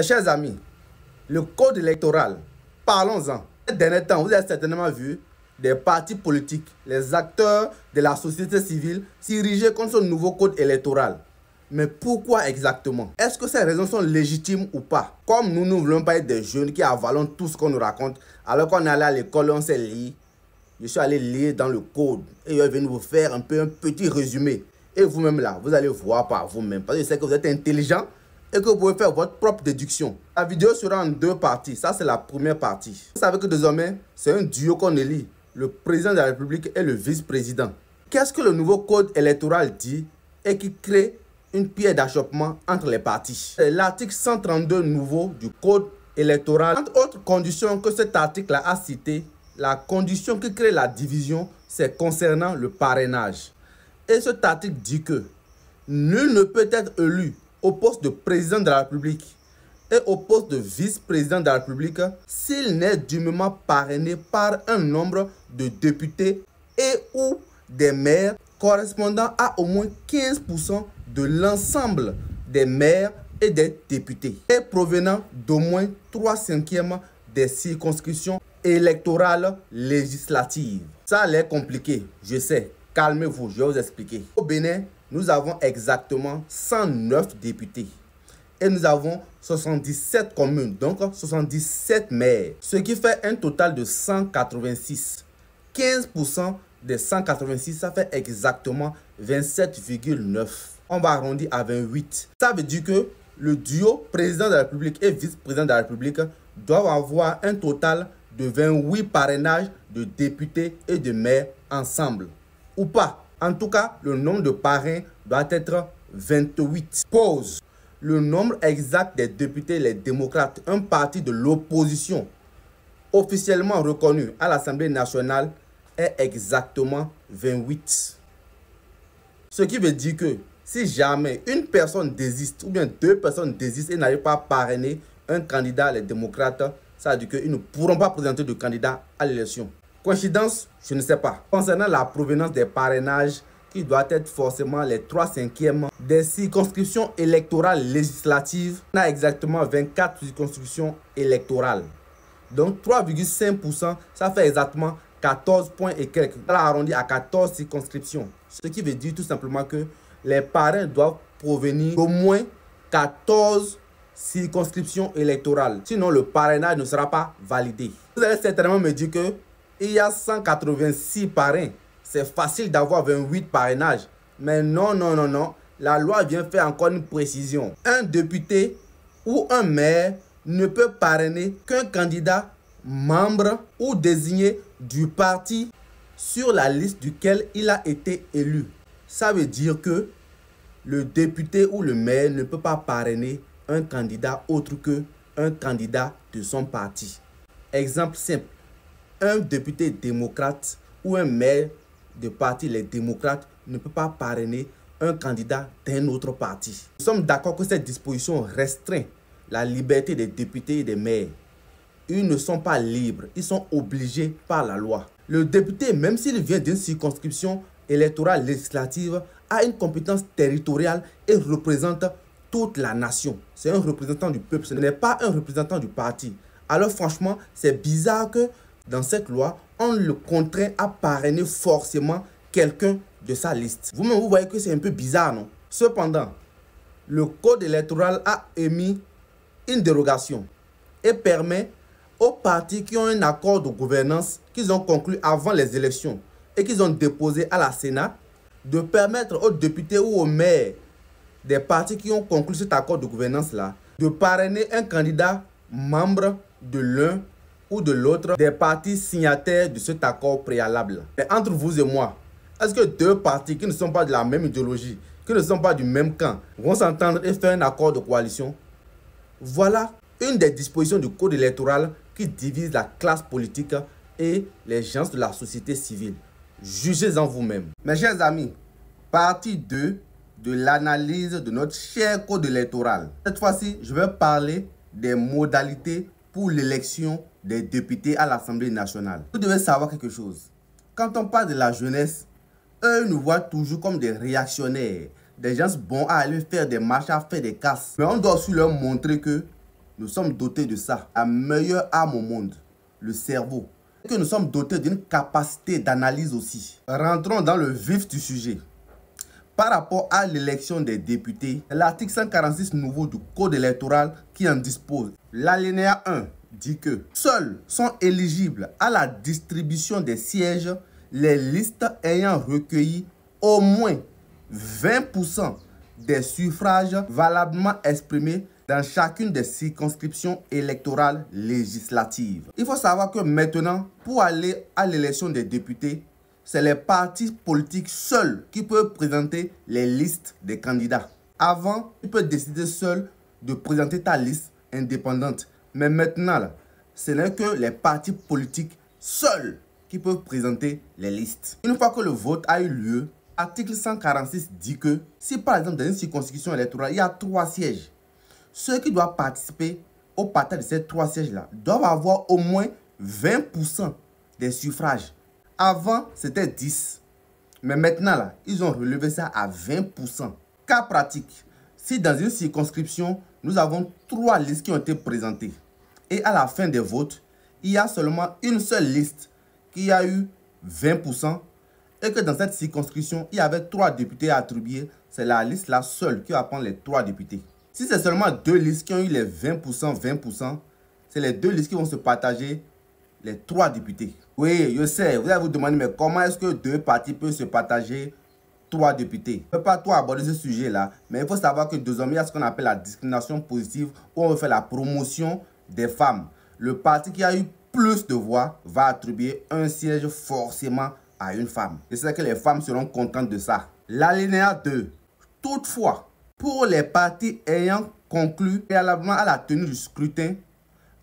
Chers amis, le code électoral, parlons-en. Ces derniers temps, vous avez certainement vu des partis politiques, les acteurs de la société civile s'ériger contre ce nouveau code électoral. Mais pourquoi exactement? Est-ce que ces raisons sont légitimes ou pas? Comme nous ne voulons pas être des jeunes qui avalons tout ce qu'on nous raconte, alors qu'on est allé à l'école, on s'est lire. Je suis allé lire dans le code et je vais vous faire un petit résumé. Et vous-même là, vous allez voir par vous-même. Parce que je sais que vous êtes intelligent et que vous pouvez faire votre propre déduction. La vidéo sera en deux parties. Ça, c'est la première partie. Vous savez que désormais, c'est un duo qu'on élit. Le président de la République et le vice-président. Qu'est-ce que le nouveau code électoral dit et qui crée une pierre d'achoppement entre les partis? L'article 132 nouveau du code électoral. Entre autres conditions que cet article a cité, la condition qui crée la division, c'est concernant le parrainage. Et cet article dit que nul ne peut être élu au poste de président de la République et au poste de vice-président de la République s'il n'est dûment parrainé par un nombre de députés et ou des maires correspondant à au moins 15% de l'ensemble des maires et des députés et provenant d'au moins 3/5 des circonscriptions électorales législatives. Ça a l'air compliqué, je sais. Calmez-vous, je vais vous expliquer. Au Bénin, nous avons exactement 109 députés. Et nous avons 77 communes, donc 77 maires. Ce qui fait un total de 186. 15% des 186, ça fait exactement 27,9. On va arrondir à 28. Ça veut dire que le duo président de la République et vice-président de la République doivent avoir un total de 28 parrainages de députés et de maires ensemble. Ou pas. En tout cas, le nombre de parrains doit être 28. Pause. Le nombre exact des députés, les démocrates, un parti de l'opposition officiellement reconnu à l'Assemblée nationale, est exactement 28. Ce qui veut dire que si jamais une personne désiste ou bien deux personnes désistent et n'arrivent pas à parrainer un candidat, les démocrates, ça veut dire qu'ils ne pourront pas présenter de candidat à l'élection. Coïncidence? Je ne sais pas. Concernant la provenance des parrainages, qui doit être forcément les 3/5 des circonscriptions électorales législatives, on a exactement 24 circonscriptions électorales. Donc 3,5%, ça fait exactement 14 points et quelques. On l'a arrondi à 14 circonscriptions. Ce qui veut dire tout simplement que les parrains doivent provenir d'au moins 14 circonscriptions électorales. Sinon, le parrainage ne sera pas validé. Vous allez certainement me dire que il y a 186 parrains. C'est facile d'avoir 28 parrainages. Mais non, non, non, non. La loi vient faire encore une précision. Un député ou un maire ne peut parrainer qu'un candidat membre ou désigné du parti sur la liste duquel il a été élu. Ça veut dire que le député ou le maire ne peut pas parrainer un candidat autre que un candidat de son parti. Exemple simple. Un député démocrate ou un maire de parti, les démocrates, ne peut pas parrainer un candidat d'un autre parti. Nous sommes d'accord que cette disposition restreint la liberté des députés et des maires. Ils ne sont pas libres, ils sont obligés par la loi. Le député, même s'il vient d'une circonscription électorale législative, a une compétence territoriale et représente toute la nation. C'est un représentant du peuple, ce n'est pas un représentant du parti. Alors franchement, c'est bizarre que dans cette loi, on le contraint à parrainer forcément quelqu'un de sa liste. Vous-même, vous voyez que c'est un peu bizarre, non? Cependant, le code électoral a émis une dérogation et permet aux partis qui ont un accord de gouvernance qu'ils ont conclu avant les élections et qu'ils ont déposé à la Sénat de permettre aux députés ou aux maires des partis qui ont conclu cet accord de gouvernance-là de parrainer un candidat membre de l'un ou de l'autre des partis signataires de cet accord préalable. Mais entre vous et moi, est-ce que deux partis qui ne sont pas de la même idéologie, qui ne sont pas du même camp, vont s'entendre et faire un accord de coalition? Voilà une des dispositions du code électoral qui divise la classe politique et les gens de la société civile. Jugez-en vous-même. Mes chers amis, partie 2 de l'analyse de notre cher code électoral. Cette fois-ci, je vais parler des modalités pour l'élection des députés à l'Assemblée nationale. Vous devez savoir quelque chose. Quand on parle de la jeunesse, eux nous voient toujours comme des réactionnaires, des gens bons à aller faire des marches, à faire des casses. Mais on doit aussi leur montrer que nous sommes dotés de ça, la meilleure arme au monde, le cerveau. Et que nous sommes dotés d'une capacité d'analyse aussi. Rentrons dans le vif du sujet. Par rapport à l'élection des députés, l'article 146 nouveau du Code électoral qui en dispose. L'alinéa 1 dit que seuls sont éligibles à la distribution des sièges les listes ayant recueilli au moins 20% des suffrages valablement exprimés dans chacune des circonscriptions électorales législatives. Il faut savoir que maintenant, pour aller à l'élection des députés, c'est les partis politiques seuls qui peuvent présenter les listes des candidats. Avant, tu peux décider seul de présenter ta liste indépendante. Mais maintenant, là, ce n'est que les partis politiques seuls qui peuvent présenter les listes. Une fois que le vote a eu lieu, l'article 146 dit que si par exemple dans une circonscription électorale, il y a 3 sièges, ceux qui doivent participer au partage de ces 3 sièges-là doivent avoir au moins 20% des suffrages. Avant, c'était 10. Mais maintenant, là, ils ont relevé ça à 20%. Cas pratique, si dans une circonscription, nous avons 3 listes qui ont été présentées, et à la fin des votes, il y a seulement une seule liste qui a eu 20%, et que dans cette circonscription, il y avait 3 députés attribués, c'est la liste là seule qui va prendre les 3 députés. Si c'est seulement 2 listes qui ont eu les 20%, c'est les 2 listes qui vont se partager les 3 députés. Oui, je sais, vous allez vous demander, mais comment est-ce que 2 partis peuvent se partager 3 députés? Je ne peux pas trop aborder ce sujet-là, mais il faut savoir que désormais, il y a ce qu'on appelle la discrimination positive, où on veut faire la promotion des femmes. Le parti qui a eu plus de voix va attribuer un siège forcément à une femme. Et c'est que les femmes seront contentes de ça. L'alinéa 2. Toutefois, pour les partis ayant conclu préalablement à la tenue du scrutin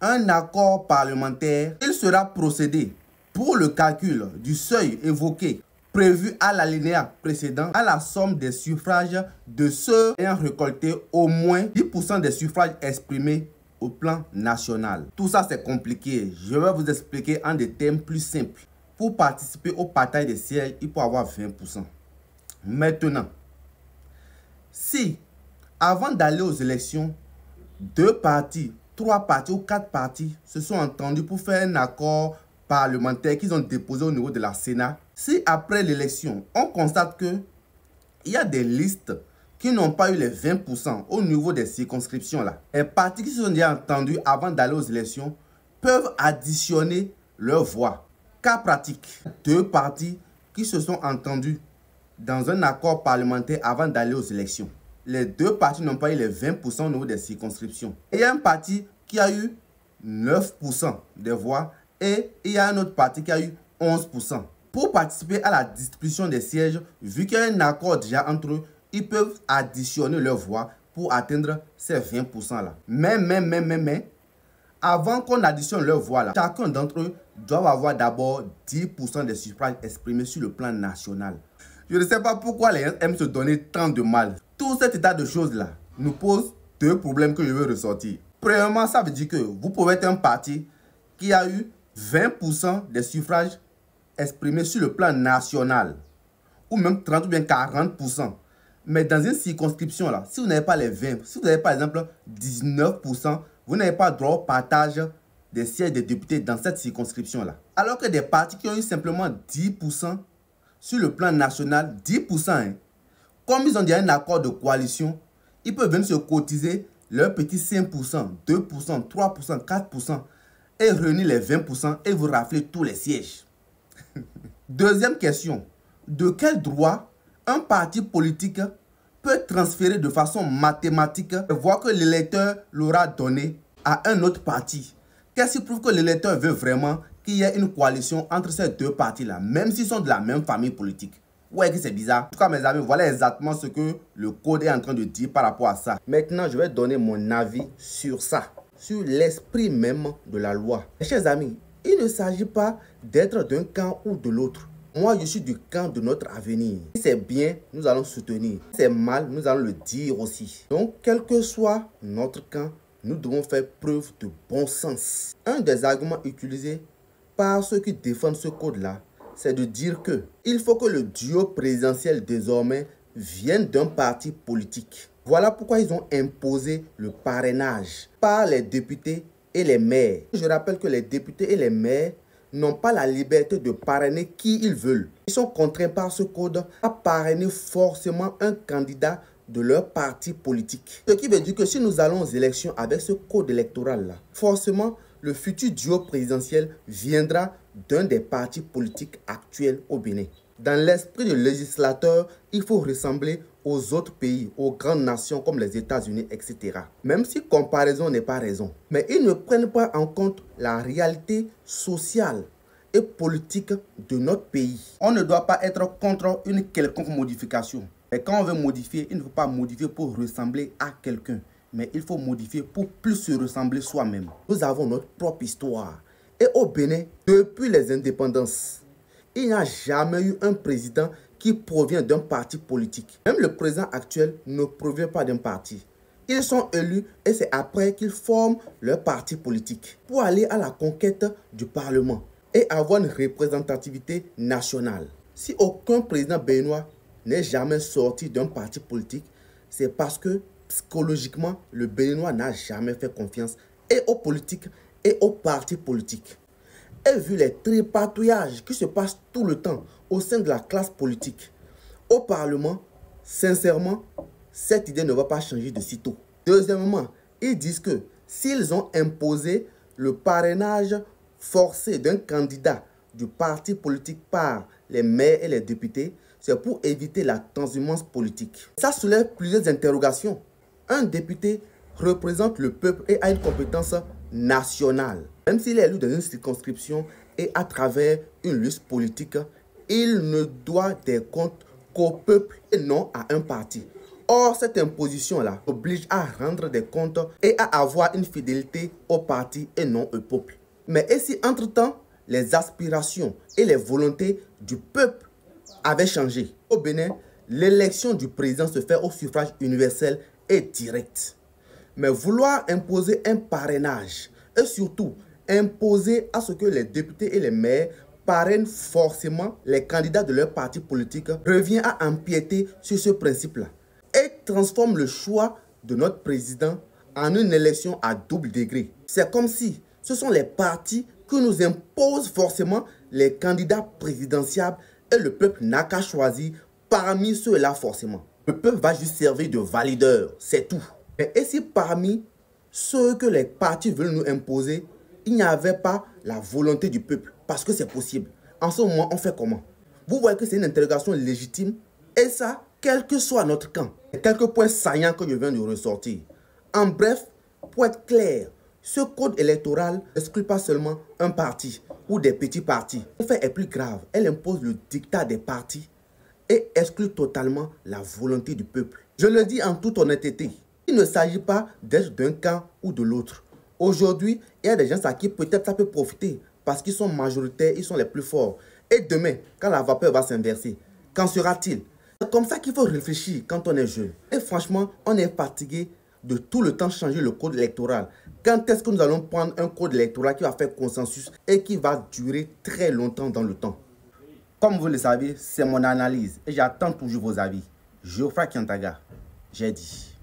un accord parlementaire, il sera procédé pour le calcul du seuil évoqué prévu à l'alinéa précédent à la somme des suffrages de ceux ayant récolté au moins 10% des suffrages exprimés au plan national. Tout ça c'est compliqué. Je vais vous expliquer en des termes plus simples. Pour participer au partage des sièges, il faut avoir 20%. Maintenant, si avant d'aller aux élections, 2 partis, 3 partis ou 4 partis se sont entendus pour faire un accord parlementaire qu'ils ont déposé au niveau de la Sénat, si après l'élection, on constate que il y a des listes qui n'ont pas eu les 20% au niveau des circonscriptions là, les partis qui se sont déjà entendus avant d'aller aux élections peuvent additionner leurs voix. Cas pratique, 2 partis qui se sont entendus dans un accord parlementaire avant d'aller aux élections. Les 2 partis n'ont pas eu les 20% au niveau des circonscriptions. Et il y a un parti qui a eu 9% des voix et il y a un autre parti qui a eu 11%. Pour participer à la distribution des sièges, vu qu'il y a un accord déjà entre eux, ils peuvent additionner leurs voix pour atteindre ces 20% là. Mais, avant qu'on additionne leurs voix là, chacun d'entre eux doit avoir d'abord 10% des suffrages exprimés sur le plan national. Je ne sais pas pourquoi les gens aiment se donner tant de mal. Tout cet état de choses là nous pose 2 problèmes que je veux ressortir. Premièrement, ça veut dire que vous pouvez être un parti qui a eu 20% des suffrages exprimés sur le plan national, ou même 30 ou bien 40%. Mais dans une circonscription là, si vous n'avez pas les 20, si vous avez par exemple 19%, vous n'avez pas droit au partage des sièges des députés dans cette circonscription là. Alors que des partis qui ont eu simplement 10% sur le plan national, 10%, hein, comme ils ont déjà un accord de coalition, ils peuvent venir se cotiser leur petit 5%, 2%, 3%, 4% et réunir les 20% et vous rafler tous les sièges. Deuxième question. De quel droit un parti politique peut transférer de façon mathématique et voir que l'électeur l'aura donné à un autre parti? Qu'est-ce qui prouve que l'électeur veut vraiment qu'il y ait une coalition entre ces 2 partis-là, même s'ils sont de la même famille politique? Ouais, que c'est bizarre. En tout cas, mes amis, voilà exactement ce que le code est en train de dire par rapport à ça. Maintenant, je vais donner mon avis sur ça, sur l'esprit même de la loi. Mes chers amis, il ne s'agit pas d'être d'un camp ou de l'autre. Moi, je suis du camp de notre avenir. Si c'est bien, nous allons soutenir. Si c'est mal, nous allons le dire aussi. Donc, quel que soit notre camp, nous devons faire preuve de bon sens. Un des arguments utilisés par ceux qui défendent ce code-là, c'est de dire que il faut que le duo présidentiel désormais vienne d'un parti politique. Voilà pourquoi ils ont imposé le parrainage par les députés et les maires. Je rappelle que les députés et les maires n'ont pas la liberté de parrainer qui ils veulent. Ils sont contraints par ce code à parrainer forcément un candidat de leur parti politique. Ce qui veut dire que si nous allons aux élections avec ce code électoral-là, forcément, le futur duo présidentiel viendra d'un des partis politiques actuels au Bénin. Dans l'esprit du législateur, il faut ressembler aux autres pays, aux grandes nations comme les États-Unis, etc. Même si comparaison n'est pas raison. Mais ils ne prennent pas en compte la réalité sociale et politique de notre pays. On ne doit pas être contre une quelconque modification. Mais quand on veut modifier, il ne faut pas modifier pour ressembler à quelqu'un. Mais il faut modifier pour plus se ressembler soi-même. Nous avons notre propre histoire. Et au Bénin, depuis les indépendances, il n'y a jamais eu un président qui provient d'un parti politique. Même le président actuel ne provient pas d'un parti. Ils sont élus et c'est après qu'ils forment leur parti politique pour aller à la conquête du Parlement et avoir une représentativité nationale. Si aucun président béninois n'est jamais sorti d'un parti politique, c'est parce que psychologiquement, le Béninois n'a jamais fait confiance et aux politiques et aux partis politiques. Et vu les tripatouillages qui se passent tout le temps au sein de la classe politique, au Parlement, sincèrement, cette idée ne va pas changer de sitôt. Deuxièmement, ils disent que s'ils ont imposé le parrainage forcé d'un candidat du parti politique par les maires et les députés, c'est pour éviter la transhumance politique. Ça soulève plusieurs interrogations. Un député représente le peuple et a une compétence nationale. Même s'il est élu dans une circonscription et à travers une liste politique, il ne doit des comptes qu'au peuple et non à un parti. Or, cette imposition-là oblige à rendre des comptes et à avoir une fidélité au parti et non au peuple. Mais et si entre-temps, les aspirations et les volontés du peuple avaient changé? Au Bénin, l'élection du président se fait au suffrage universel et direct. Mais vouloir imposer un parrainage et surtout imposer à ce que les députés et les maires parrainent forcément les candidats de leur parti politique revient à empiéter sur ce principe-là et transforme le choix de notre président en une élection à double degré. C'est comme si ce sont les partis qui nous imposent forcément les candidats présidentiables et le peuple n'a qu'à choisir parmi ceux-là forcément. Le peuple va juste servir de valideur, c'est tout. Et si parmi ceux que les partis veulent nous imposer, il n'y avait pas la volonté du peuple, parce que c'est possible. En ce moment, on fait comment? Vous voyez que c'est une interrogation légitime, et ça, quel que soit notre camp. Il y a quelques points saillants que je viens de ressortir. En bref, pour être clair, ce code électoral n'exclut pas seulement un parti ou des petits partis. Le fait est plus grave, elle impose le dictat des partis et exclut totalement la volonté du peuple. Je le dis en toute honnêteté, il ne s'agit pas d'être d'un camp ou de l'autre. Aujourd'hui, il y a des gens à qui peut-être ça peut profiter parce qu'ils sont majoritaires, ils sont les plus forts. Et demain, quand la vapeur va s'inverser, qu'en sera-t-il? C'est comme ça qu'il faut réfléchir quand on est jeune. Et franchement, on est fatigué de tout le temps changer le code électoral. Quand est-ce que nous allons prendre un code électoral qui va faire consensus et qui va durer très longtemps dans le temps? Comme vous le savez, c'est mon analyse et j'attends toujours vos avis. Geoffroy Kiantaga, j'ai dit.